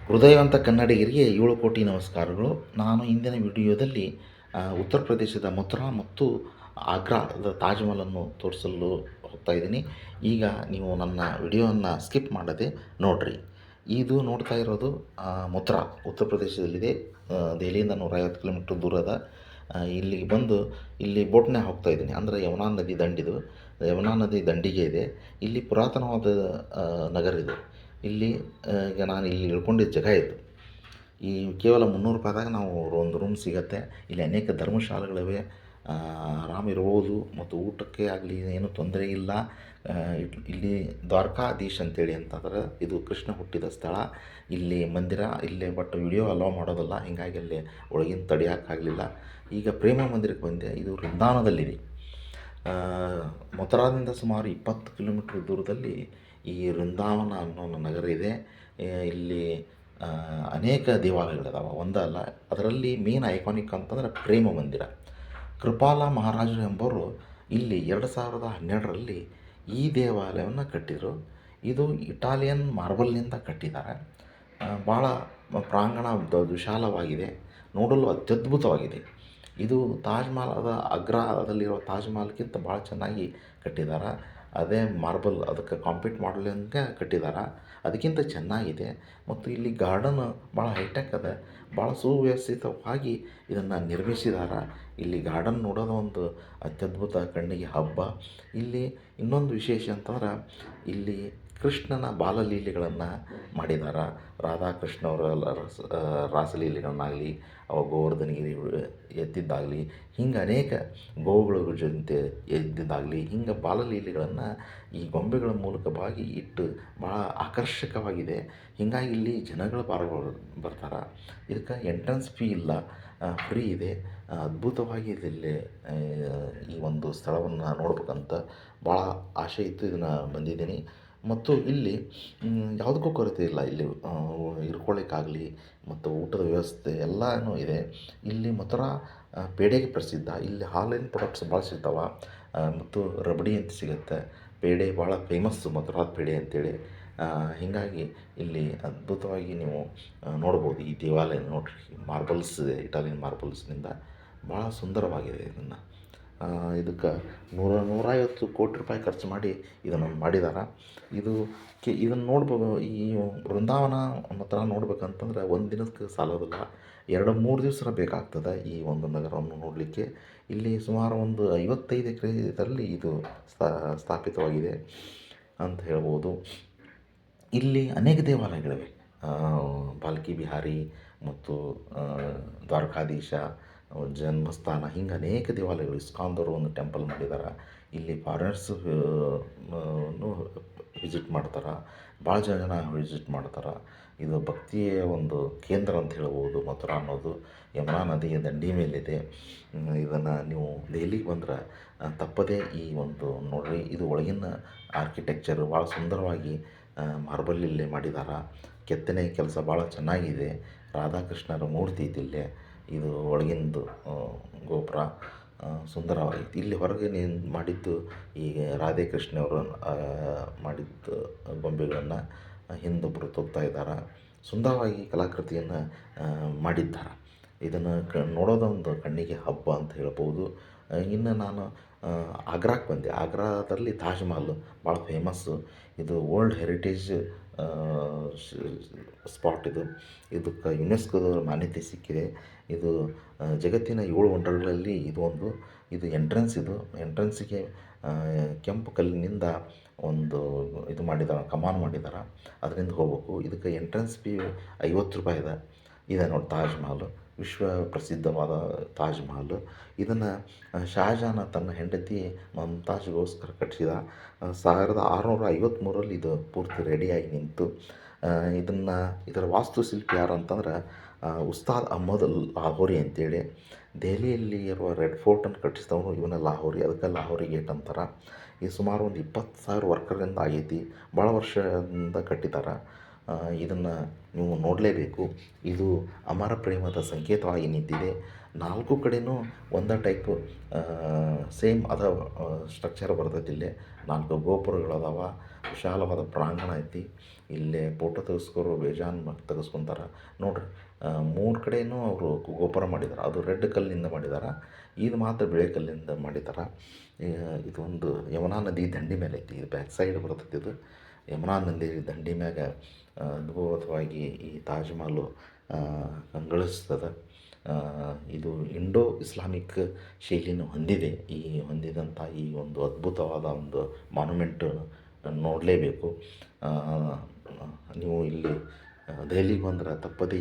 ಹೃದಯವಂತ ಕನ್ನಡಿಗರಿಗೆ 7 ಕೋಟಿ ನಮಸ್ಕಾರಗಳು. ನಾನು ಇಂದಿನ ವಿಡಿಯೋದಲ್ಲಿ ಉತ್ತರ ಪ್ರದೇಶದ ಮಥುರಾ ಮತ್ತು ಆಗ್ರಾದ ತಾಜ್ ಮಹಲನ್ನು ತೋರಿಸಲು ಹೋಗ್ತಾ ಇದ್ದೀನಿ. ಈಗ ನೀವು ನನ್ನ ವಿಡಿಯೋವನ್ನು ಸ್ಕಿಪ್ ಮಾಡದೆ ನೋಡಿರಿ. ಇದು ನೋಡ್ತಾ ಇರೋದು ಮಥುರಾ ಉತ್ತರ ಪ್ರದೇಶದಲ್ಲಿದೆ. ದೆಹಲಿಯಿಂದ 150 ಕಿಲೋಮೀಟ್ರ್ ದೂರದ. ಇಲ್ಲಿಗೆ ಬಂದು ಇಲ್ಲಿ ಬೋಟ್ನ್ಯಾಗ ಹೋಗ್ತಾ ಇದ್ದೀನಿ. ಅಂದರೆ ಯಮುನಾ ನದಿ ದಂಡಿದು. ಯಮುನಾ ನದಿ ದಂಡಿಗೆ ಇದೆ. ಇಲ್ಲಿ ಪುರಾತನವಾದ ನಗರ ಇದು. ಇಲ್ಲಿ ಈಗ ನಾನು ಇಲ್ಲಿ ಇಳ್ಕೊಂಡಿದ್ದ ಜಾಗ ಇದು. ಈ ಕೇವಲ 300 ರೂಪಾಯಿದಾಗ ನಾವು ಒಂದು ರೂಮ್ ಸಿಗುತ್ತೆ. ಇಲ್ಲಿ ಅನೇಕ ಧರ್ಮಶಾಲೆಗಳಿವೆ. ಆರಾಮ್ ಇರ್ಬೋದು ಮತ್ತು ಊಟಕ್ಕೆ ಆಗಲಿ ಏನೂ ತೊಂದರೆ ಇಲ್ಲ. ಇಲ್ಲಿ ದ್ವಾರಕಾಧೀಶ್ ಅಂತೇಳಿ ಅಂತಂದ್ರೆ ಇದು ಕೃಷ್ಣ ಹುಟ್ಟಿದ ಸ್ಥಳ. ಇಲ್ಲಿ ಮಂದಿರ ಇಲ್ಲೇ, ಬಟ್ ವಿಡಿಯೋ ಅಲೋ ಮಾಡೋದಲ್ಲ, ಹೀಗಾಗಿ ಅಲ್ಲಿ ಒಳಗಿನ ತಡೆಯೋಕ್ಕಾಗಲಿಲ್ಲ. ಈಗ ಪ್ರೇಮ ಮಂದಿರಕ್ಕೆ ಬಂದೆ. ಇದು ವೃಂದಾವನದಲ್ಲಿದೆ. ಮಥುರಾದಿಂದ ಸುಮಾರು 20 ಕಿಲೋಮೀಟ್ರ್ ದೂರದಲ್ಲಿ ಈ ವೃಂದಾವನ ಅನ್ನೋ ನಗರ ಇದೆ. ಇಲ್ಲಿ ಅನೇಕ ದೇವಾಲಯಗಳಿದಾವೆ, ಒಂದಲ್ಲ. ಅದರಲ್ಲಿ ಮೇನ್ ಐಕಾನಿಕ್ ಅಂತಂದರೆ ಪ್ರೇಮ ಮಂದಿರ. ಕೃಪಾಲ ಮಹಾರಾಜರು ಎಂಬವರು ಇಲ್ಲಿ 2012ರಲ್ಲಿ ಈ ದೇವಾಲಯವನ್ನು ಕಟ್ಟಿದರು. ಇದು ಇಟಾಲಿಯನ್ ಮಾರ್ಬಲ್ನಿಂದ ಕಟ್ಟಿದ್ದಾರೆ. ಭಾಳ ಪ್ರಾಂಗಣ ವಿಶಾಲವಾಗಿದೆ, ನೋಡಲು ಅತ್ಯದ್ಭುತವಾಗಿದೆ. ಇದು ತಾಜ್ ಮಹಲ್ ಆಗ್ರಾದಲ್ಲಿರೋ ತಾಜ್ ಮಹಲ್ಗಿಂತ ಭಾಳ ಚೆನ್ನಾಗಿ ಕಟ್ಟಿದ್ದಾರೆ. ಅದೇ ಮಾರ್ಬಲ್ ಅದಕ್ಕೆ ಕಾಂಪೀಟ್ ಮಾಡಲಿಂಗೆ ಕಟ್ಟಿದ್ದಾರೆ, ಅದಕ್ಕಿಂತ ಚೆನ್ನಾಗಿದೆ. ಮತ್ತು ಇಲ್ಲಿ ಗಾರ್ಡನ್ ಭಾಳ ಹೈಟೆಕ್ ಅದ, ಭಾಳ ಸುವ್ಯವಸ್ಥಿತವಾಗಿ ಇದನ್ನು ನಿರ್ಮಿಸಿದ್ದಾರೆ. ಇಲ್ಲಿ ಗಾರ್ಡನ್ ನೋಡೋದು ಒಂದು ಅತ್ಯದ್ಭುತ, ಕಣ್ಣಿಗೆ ಹಬ್ಬ. ಇಲ್ಲಿ ಇನ್ನೊಂದು ವಿಶೇಷ ಅಂತಂದ್ರೆ ಇಲ್ಲಿ ಕೃಷ್ಣನ ಬಾಲಲೀಲೆಗಳನ್ನು ಮಾಡಿದ್ದಾರೆ. ರಾಧಾಕೃಷ್ಣವರ ರಾಸಲೀಲೆಗಳನ್ನಾಗಲಿ, ಅವ ಗೋವರ್ಧನಗಿರಿ ಎತ್ತಿದ್ದಾಗಲಿ, ಹಿಂಗೆ ಅನೇಕ ಗೋವುಗಳ ಜೊತೆ ಎದ್ದಿದ್ದಾಗಲಿ, ಹಿಂಗೆ ಬಾಲಲೀಲೆಗಳನ್ನು ಈ ಗೊಂಬೆಗಳ ಮೂಲಕವಾಗಿ ಇಟ್ಟು ಭಾಳ ಆಕರ್ಷಕವಾಗಿದೆ. ಹೀಗಾಗಿ ಇಲ್ಲಿ ಜನಗಳು ಬರ್ತಾರೆ. ಇದಕ್ಕೆ ಎಂಟ್ರೆನ್ಸ್ ಫೀ ಇಲ್ಲ, ಫ್ರೀ ಇದೆ. ಅದ್ಭುತವಾಗಿ ಇಲ್ಲಿ ಈ ಒಂದು ಸ್ಥಳವನ್ನು ನೋಡ್ಬೇಕಂತ ಭಾಳ ಆಸೆ ಇತ್ತು. ಇದನ್ನು ಬಂದಿದ್ದೀನಿ. ಮತ್ತು ಇಲ್ಲಿ ಯಾವುದಕ್ಕೂ ಕೊರತೆ ಇಲ್ಲ. ಇಲ್ಲಿ ಇರ್ಕೊಳ್ಳಿಕ್ಕಾಗಲಿ ಮತ್ತು ಊಟದ ವ್ಯವಸ್ಥೆ ಎಲ್ಲನೂ ಇದೆ. ಇಲ್ಲಿ ಮಥುರಾ ಪೇಡೆಗೆ ಪ್ರಸಿದ್ಧ. ಇಲ್ಲಿ ಹಾಲಿನ ಪ್ರಾಡಕ್ಟ್ಸ್ ಭಾಳ ಸಿಗ್ತಾವೆ ಮತ್ತು ರಬಡಿ ಅಂತ ಸಿಗುತ್ತೆ. ಪೇಡೆ ಭಾಳ ಫೇಮಸ್ಸು, ಮಥುರಾದ ಪೇಡೆ ಅಂತೇಳಿ. ಹೀಗಾಗಿ ಇಲ್ಲಿ ಅದ್ಭುತವಾಗಿ ನೀವು ನೋಡ್ಬೋದು. ಈ ದೇವಾಲಯ ನೋಡಿರಿ, ಮಾರ್ಬಲ್ಸ್ ಇದೆ, ಇಟಾಲಿಯನ್ ಮಾರ್ಬಲ್ಸ್ನಿಂದ ಭಾಳ ಸುಂದರವಾಗಿದೆ. ಇದಕ್ಕೆ 150 ಕೋಟಿ ರೂಪಾಯಿ ಖರ್ಚು ಮಾಡಿ ಇದನ್ನು ಮಾಡಿದ್ದಾರೆ. ಇದನ್ನು ನೋಡ್ಬೋದು. ಈ ವೃಂದಾವನ ಮಥುರಾ ನೋಡ್ಬೇಕಂತಂದ್ರೆ ಒಂದು ದಿನಕ್ಕೆ ಸಾಲೋದಿಲ್ಲ, 2-3 ದಿವಸ ಬೇಕಾಗ್ತದೆ ಈ ಒಂದು ನಗರವನ್ನು ನೋಡಲಿಕ್ಕೆ. ಇಲ್ಲಿ ಸುಮಾರು ಒಂದು 55 ಎಕರೆದಲ್ಲಿ ಇದು ಸ್ಥಾಪಿತವಾಗಿದೆ ಅಂತ ಹೇಳ್ಬೋದು. ಇಲ್ಲಿ ಅನೇಕ ದೇವಾಲಯಗಳಿವೆ. ಬಾಲ್ಕಿ ಬಿಹಾರಿ ಮತ್ತು ದ್ವಾರಕಾಧೀಶ ಜನ್ಮಸ್ಥಾನ, ಹಿಂಗೆ ಅನೇಕ ದೇವಾಲಯಗಳು. ಇಸ್ಕಾನ್ದವರು ಒಂದು ಟೆಂಪಲ್ ಮಾಡಿದ್ದಾರೆ. ಇಲ್ಲಿ ಫಾರಿನರ್ಸ್ ವಿಸಿಟ್ ಮಾಡ್ತಾರೆ, ಭಾಳ ಜನ ವಿಸಿಟ್ ಮಾಡ್ತಾರೆ. ಇದು ಭಕ್ತಿಯ ಒಂದು ಕೇಂದ್ರ ಅಂತ ಹೇಳ್ಬೋದು ಮಥುರಾ ಅನ್ನೋದು. ಯಮುನಾ ನದಿಯ ದಂಡಿ ಮೇಲಿದೆ. ಇದನ್ನು ನೀವು ದೆಹಲಿಗೆ ಬಂದ್ರೆ ತಪ್ಪದೇ ಈ ಒಂದು ನೋಡಿರಿ. ಇದು ಒಳಗಿನ ಆರ್ಕಿಟೆಕ್ಚರ್ ಭಾಳ ಸುಂದರವಾಗಿ ಮಾರ್ಬಲ್ ಇಲ್ಲೇ ಮಾಡಿದ್ದಾರೆ. ಕೆತ್ತನೆ ಕೆಲಸ ಭಾಳ ಚೆನ್ನಾಗಿದೆ. ರಾಧಾಕೃಷ್ಣರ ಮೂರ್ತಿ ಇದಿಲ್ಲೇ. ಇದು ಒಳಗಿಂದು ಗೋಪುರ ಸುಂದರವಾಗಿದೆ. ಇಲ್ಲಿ ಹೊರಗೆ ಮಾಡಿದ್ದು ಈ ರಾಧೇಕೃಷ್ಣವರು ಮಾಡಿದ್ದು ಗೊಂಬೆಗಳನ್ನು ಹಿಂದೊಬ್ಬರು ತೋಗ್ತಾ ಇದ್ದಾರೆ. ಸುಂದರವಾಗಿ ಕಲಾಕೃತಿಯನ್ನು ಮಾಡಿದ್ದಾರೆ. ಇದನ್ನು ನೋಡೋದೊಂದು ಕಣ್ಣಿಗೆ ಹಬ್ಬ ಅಂತ ಹೇಳ್ಬೋದು. ಇನ್ನು ನಾನು ಆಗ್ರಾಕ್ಕೆ ಬಂದೆ. ಆಗ್ರಾದಲ್ಲಿ ತಾಜ್ ಮಹಲ್ ಭಾಳ ಫೇಮಸ್ಸು. ಇದು ವರ್ಲ್ಡ್ ಹೆರಿಟೇಜ್ ಸ್ಪಾಟ್ ಇದು. ಇದಕ್ಕೆ ಯುನೆಸ್ಕೋದ ಮಾನ್ಯತೆ ಸಿಕ್ಕಿದೆ. ಇದು ಜಗತ್ತಿನ 7 ವಂಡರ್ಗಳಲ್ಲಿ ಇದು ಒಂದು. ಇದು ಎಂಟ್ರೆನ್ಸಿಗೆ ಕೆಂಪು ಕಲ್ಲಿನಿಂದ ಒಂದು ಇದು ಮಾಡಿದ್ದಾರೆ, ಕಮಾನು ಮಾಡಿದ್ದಾರೆ. ಅದರಿಂದ ಹೋಗ್ಬೇಕು. ಇದಕ್ಕೆ ಎಂಟ್ರೆನ್ಸ್ ಫೀ 50 ರೂಪಾಯಿ ಇದೆ ನೋಡಿ. ತಾಜ್ ಮಹಲ್ ವಿಶ್ವ ಪ್ರಸಿದ್ಧವಾದ ತಾಜ್ ಮಹಲ್. ಇದನ್ನು ಶಹಜಹಾನ್ ತನ್ನ ಹೆಂಡತಿ ಮಮ್ತಾಜ್ಗೋಸ್ಕರ ಕಟ್ಟಿಸಿದ. 1653ರಲ್ಲಿ ಇದು ಪೂರ್ತಿ ರೆಡಿಯಾಗಿ ನಿಂತು. ಇದರ ವಾಸ್ತುಶಿಲ್ಪಿ ಯಾರು ಅಂತಂದ್ರೆ ಉಸ್ತಾದ್ ಅಹ್ಮದ್ ಲಾಹೋರಿ ಅಂತೇಳಿ. ದೆಹಲಿಯಲ್ಲಿ ಇರುವ ರೆಡ್ ಫೋರ್ಟನ್ನು ಕಟ್ಟಿಸಿದವನು ಇವನ ಲಾಹೋರಿ. ಅದಕ್ಕೆ ಲಾಹೋರಿ ಗೇಟ್ ಅಂತಾರೆ. ಇದು ಸುಮಾರು ಒಂದು 20,000 ವರ್ಕರಿಂದ ಆಗೈತಿ. ಭಾಳ ವರ್ಷದಿಂದ ಕಟ್ಟಿದ್ದಾರೆ. ಇದನ್ನು ನೀವು ನೋಡಲೇಬೇಕು. ಇದು ಅಮರ ಪ್ರೇಮದ ಸಂಕೇತವಾಗಿ ನಿಂತಿದೆ. ನಾಲ್ಕು ಕಡೆಯೂ ಒಂದೇ ಟೈಪ್ ಸೇಮ್ ಅದ ಸ್ಟ್ರಕ್ಚರ್ ಬರ್ತೈತಿ. ಇಲ್ಲೇ 4 ಗೋಪುರಗಳದಾವ, ವಿಶಾಲವಾದ ಪ್ರಾಂಗಣ ಐತಿ. ಇಲ್ಲೇ ಫೋಟೋ ತೆಗೆಸ್ಕೋರು ಬೇಜಾನ್ ತೆಗೆಸ್ಕೊಂತಾರೆ ನೋಡ್ರಿ. 3 ಕಡೆಯೂ ಅವರು ಗೋಪುರ ಮಾಡಿದ್ದಾರೆ. ಅದು ರೆಡ್ ಕಲ್ಲಿಂದ ಮಾಡಿದ್ದಾರೆ, ಇದು ಮಾತ್ರ ಬಿಳಿ ಕಲ್ಲಿಂದ ಮಾಡಿದ್ದಾರೆ. ಇದು ಒಂದು ಯಮುನಾ ನದಿ ದಂಡೆ ಮೇಲೆ ಐತಿ. ಇದು ಬ್ಯಾಕ್ ಸೈಡ್ ಬರ್ತೈತಿ. ಇದು ಯಮುನಾ ನದಿ ದಂಡೆ ಮ್ಯಾಗ ಅದ್ಭುತವಾಗಿ ಈ ತಾಜ್ ಮಹಲ್ ಕಂಗೊಳಿಸ್ತದೆ. ಇದು ಇಂಡೋ ಇಸ್ಲಾಮಿಕ್ ಶೈಲಿಯನ್ನು ಹೊಂದಿದೆ. ಹೊಂದಿದಂಥ ಈ ಒಂದು ಅದ್ಭುತವಾದ ಒಂದು ಮಾನ್ಯುಮೆಂಟ್ ನೋಡಲೇಬೇಕು. ನೀವು ಇಲ್ಲಿ ದೆಹಲಿಗೆ ಬಂದ್ರೆ ತಪ್ಪದೇ